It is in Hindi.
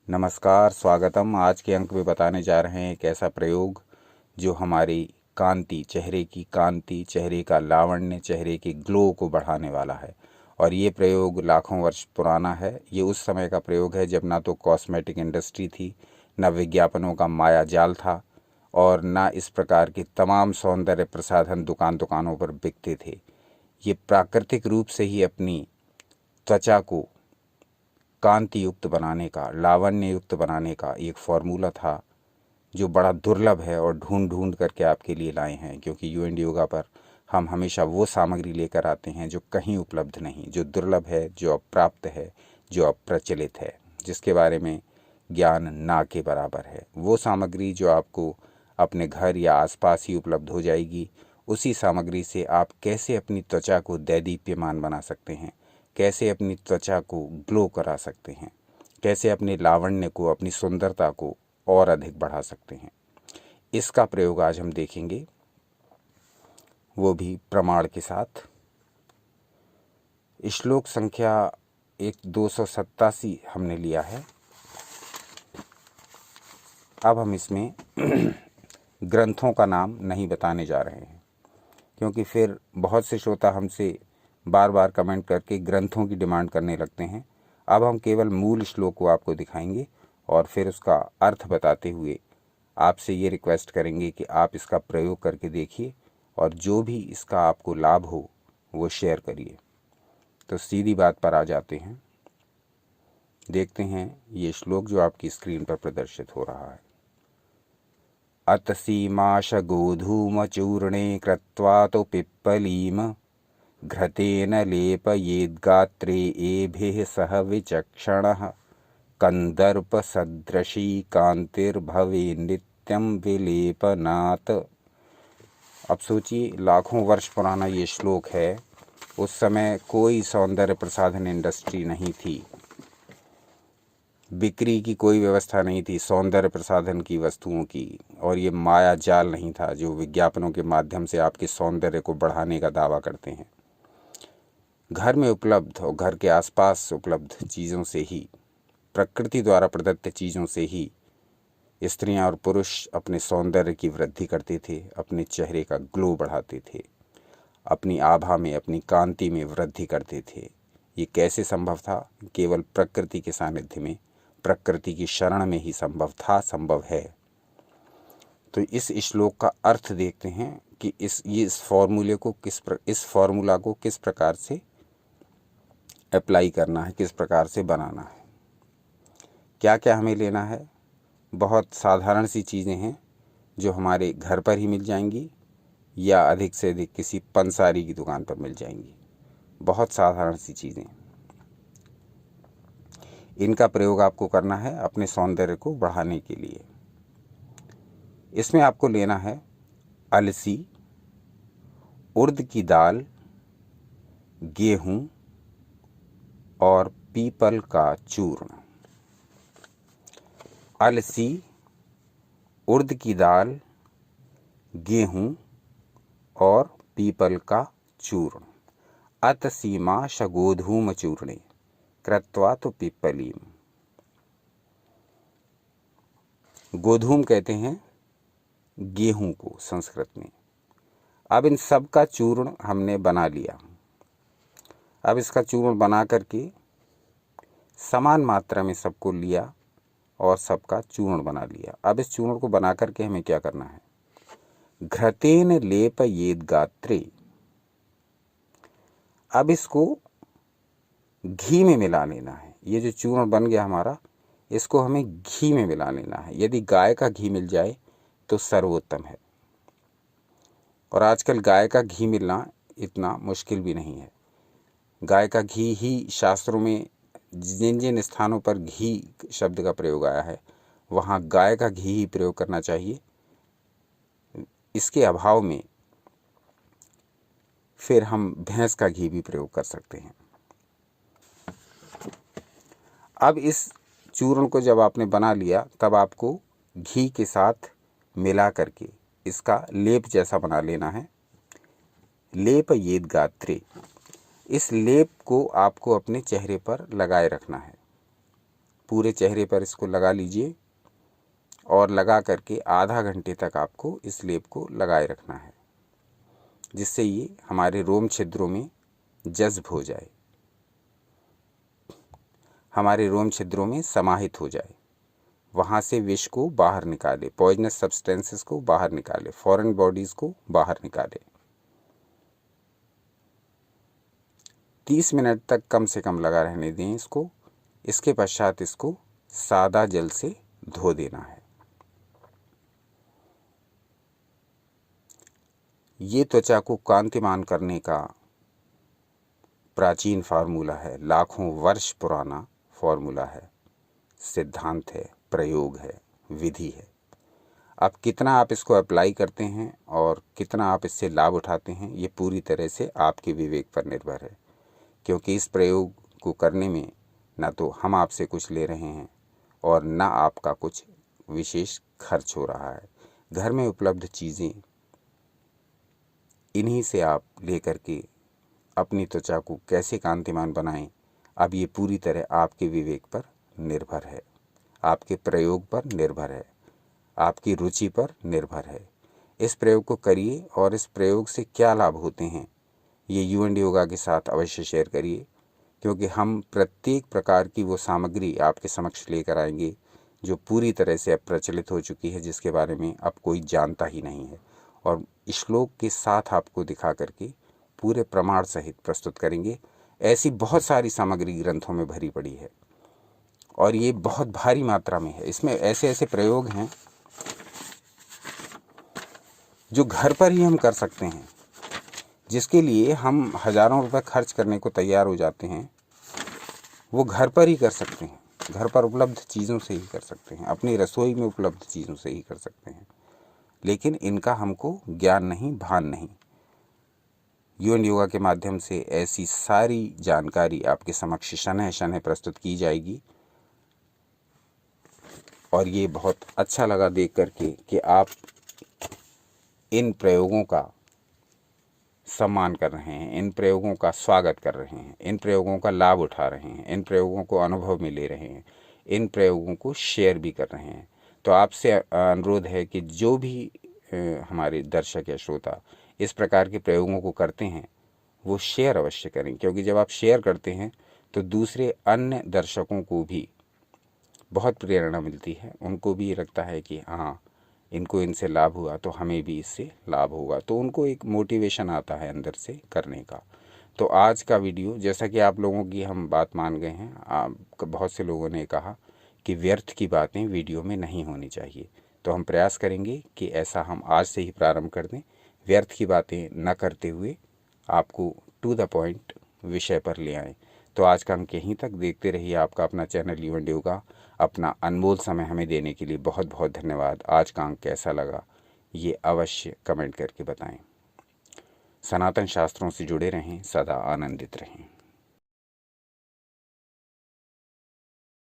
नमस्कार, स्वागतम। आज के अंक में बताने जा रहे हैं एक ऐसा प्रयोग जो हमारी कांति, चेहरे की कांति, चेहरे का लावण्य, चेहरे के ग्लो को बढ़ाने वाला है। और ये प्रयोग लाखों वर्ष पुराना है। ये उस समय का प्रयोग है जब ना तो कॉस्मेटिक इंडस्ट्री थी, न विज्ञापनों का माया जाल था, और ना इस प्रकार के तमाम सौंदर्य प्रसाधन दुकानों पर बिकते थे। ये प्राकृतिक रूप से ही अपनी त्वचा को कांति युक्त बनाने का, लावण्य युक्त बनाने का एक फॉर्मूला था जो बड़ा दुर्लभ है और ढूंढ ढूंढ करके आपके लिए लाए हैं। क्योंकि यू एंड योगा पर हम हमेशा वो सामग्री लेकर आते हैं जो कहीं उपलब्ध नहीं, जो दुर्लभ है, जो अप्राप्त है, जो अप्रचलित है, जिसके बारे में ज्ञान ना के बराबर है। वो सामग्री जो आपको अपने घर या आसपास ही उपलब्ध हो जाएगी, उसी सामग्री से आप कैसे अपनी त्वचा को दैदीप्यमान बना सकते हैं, कैसे अपनी त्वचा को ग्लो करा सकते हैं, कैसे अपने लावण्य को, अपनी सुंदरता को और अधिक बढ़ा सकते हैं, इसका प्रयोग आज हम देखेंगे, वो भी प्रमाण के साथ। श्लोक संख्या 287 हमने लिया है। अब हम इसमें ग्रंथों का नाम नहीं बताने जा रहे हैं, क्योंकि फिर बहुत से श्रोता हमसे बार बार कमेंट करके ग्रंथों की डिमांड करने लगते हैं। अब हम केवल मूल श्लोक को आपको दिखाएंगे और फिर उसका अर्थ बताते हुए आपसे ये रिक्वेस्ट करेंगे कि आप इसका प्रयोग करके देखिए और जो भी इसका आपको लाभ हो वो शेयर करिए। तो सीधी बात पर आ जाते हैं, देखते हैं ये श्लोक जो आपकी स्क्रीन पर प्रदर्शित हो रहा है। अतसीमाश गोधूमचूर्णे कृत्वा तो पिप्पलीम घृतेन लेपयेद्गात्रे एभिः सह विचक्षणः कंदर्पसदृशी कांतिर्भवे नित्यं विलेपनात्। अब सोचिए, लाखों वर्ष पुराना ये श्लोक है। उस समय कोई सौंदर्य प्रसाधन इंडस्ट्री नहीं थी, बिक्री की कोई व्यवस्था नहीं थी सौंदर्य प्रसाधन की वस्तुओं की, और ये माया जाल नहीं था जो विज्ञापनों के माध्यम से आपके सौंदर्य को बढ़ाने का दावा करते हैं। घर में उपलब्ध और घर के आसपास उपलब्ध चीज़ों से ही, प्रकृति द्वारा प्रदत्त चीज़ों से ही स्त्रियां और पुरुष अपने सौंदर्य की वृद्धि करते थे, अपने चेहरे का ग्लो बढ़ाते थे, अपनी आभा में, अपनी कांति में वृद्धि करते थे। ये कैसे संभव था? केवल प्रकृति के सानिध्य में, प्रकृति की शरण में ही संभव था, संभव है। तो इस श्लोक का अर्थ देखते हैं कि इस फॉर्मूला को किस प्रकार से अप्लाई करना है, किस प्रकार से बनाना है, क्या क्या हमें लेना है। बहुत साधारण सी चीज़ें हैं जो हमारे घर पर ही मिल जाएंगी या अधिक से अधिक किसी पंसारी की दुकान पर मिल जाएंगी। बहुत साधारण सी चीज़ें, इनका प्रयोग आपको करना है अपने सौंदर्य को बढ़ाने के लिए। इसमें आपको लेना है अलसी, उड़द की दाल, गेहूं और पीपल का चूर्ण। अलसी, उड़द की दाल, गेहूं और पीपल का चूर्ण। अतसीमा शगोधूम चूर्णे कृत्वा तो पिप्पलीम। गोधूम कहते हैं गेहूं को संस्कृत में। अब इन सब का चूर्ण हमने बना लिया। अब इसका चूर्ण बना करके समान मात्रा में सबको लिया और सबका चूर्ण बना लिया। अब इस चूर्ण को बना करके हमें क्या करना है? घृतेन लेपयेद्गात्रे। अब इसको घी में मिला लेना है। ये जो चूर्ण बन गया हमारा, इसको हमें घी में मिला लेना है। यदि गाय का घी मिल जाए तो सर्वोत्तम है, और आजकल गाय का घी मिलना इतना मुश्किल भी नहीं है। गाय का घी ही शास्त्रों में जिन जिन स्थानों पर घी शब्द का प्रयोग आया है, वहाँ गाय का घी ही प्रयोग करना चाहिए। इसके अभाव में फिर हम भैंस का घी भी प्रयोग कर सकते हैं। अब इस चूर्ण को जब आपने बना लिया, तब आपको घी के साथ मिला करके इसका लेप जैसा बना लेना है। लेपयेद्गात्रे, इस लेप को आपको अपने चेहरे पर लगाए रखना है। पूरे चेहरे पर इसको लगा लीजिए और लगा करके आधा घंटे तक आपको इस लेप को लगाए रखना है, जिससे ये हमारे रोम छिद्रों में जज्ब हो जाए, हमारे रोम छिद्रों में समाहित हो जाए, वहाँ से विष को बाहर निकाले, पॉइजनस सब्सटेंसेस को बाहर निकाले, फॉरेन बॉडीज़ को बाहर निकाले। 30 मिनट तक कम से कम लगा रहने दें इसको। इसके पश्चात इसको सादा जल से धो देना है। ये त्वचा को कांतिमान करने का प्राचीन फार्मूला है, लाखों वर्ष पुराना फार्मूला है, सिद्धांत है, प्रयोग है, विधि है। अब कितना आप इसको अप्लाई करते हैं और कितना आप इससे लाभ उठाते हैं, ये पूरी तरह से आपके विवेक पर निर्भर है, क्योंकि इस प्रयोग को करने में ना तो हम आपसे कुछ ले रहे हैं और ना आपका कुछ विशेष खर्च हो रहा है। घर में उपलब्ध चीज़ें इन्हीं से आप लेकर के अपनी त्वचा को कैसे कांतिमान बनाएं, अब ये पूरी तरह आपके विवेक पर निर्भर है, आपके प्रयोग पर निर्भर है, आपकी रुचि पर निर्भर है। इस प्रयोग को करिए और इस प्रयोग से क्या लाभ होते हैं ये यू एंड योगा के साथ अवश्य शेयर करिए, क्योंकि हम प्रत्येक प्रकार की वो सामग्री आपके समक्ष लेकर आएंगे जो पूरी तरह से अब प्रचलित हो चुकी है, जिसके बारे में अब कोई जानता ही नहीं है, और श्लोक के साथ आपको दिखा करके पूरे प्रमाण सहित प्रस्तुत करेंगे। ऐसी बहुत सारी सामग्री ग्रंथों में भरी पड़ी है और ये बहुत भारी मात्रा में है। इसमें ऐसे ऐसे प्रयोग हैं जो घर पर ही हम कर सकते हैं, जिसके लिए हम हज़ारों रुपए खर्च करने को तैयार हो जाते हैं, वो घर पर ही कर सकते हैं, घर पर उपलब्ध चीज़ों से ही कर सकते हैं, अपनी रसोई में उपलब्ध चीज़ों से ही कर सकते हैं। लेकिन इनका हमको ज्ञान नहीं, भान नहीं। यू एंड योगा के माध्यम से ऐसी सारी जानकारी आपके समक्ष शनह शनह प्रस्तुत की जाएगी, और ये बहुत अच्छा लगा देख करके कि आप इन प्रयोगों का सम्मान कर रहे हैं, इन प्रयोगों का स्वागत कर रहे हैं, इन प्रयोगों का लाभ उठा रहे हैं, इन प्रयोगों को अनुभव में ले रहे हैं, इन प्रयोगों को शेयर भी कर रहे हैं। तो आपसे अनुरोध है कि जो भी हमारे दर्शक या श्रोता इस प्रकार के प्रयोगों को करते हैं वो शेयर अवश्य करें, क्योंकि जब आप शेयर करते हैं तो दूसरे अन्य दर्शकों को भी बहुत प्रेरणा मिलती है, उनको भी लगता है कि हाँ, इनको इनसे लाभ हुआ तो हमें भी इससे लाभ होगा, तो उनको एक मोटिवेशन आता है अंदर से करने का। तो आज का वीडियो, जैसा कि आप लोगों की हम बात मान गए हैं, बहुत से लोगों ने कहा कि व्यर्थ की बातें वीडियो में नहीं होनी चाहिए, तो हम प्रयास करेंगे कि ऐसा हम आज से ही प्रारंभ कर दें, व्यर्थ की बातें न करते हुए आपको टू द पॉइंट विषय पर ले आएँ। तो आज का अंक यहीं तक। देखते रहिए आपका अपना चैनल यू एंड योगा। अपना अनमोल समय हमें देने के लिए बहुत बहुत धन्यवाद। आज का अंक कैसा लगा ये अवश्य कमेंट करके बताएं। सनातन शास्त्रों से जुड़े रहें, सदा आनंदित रहें।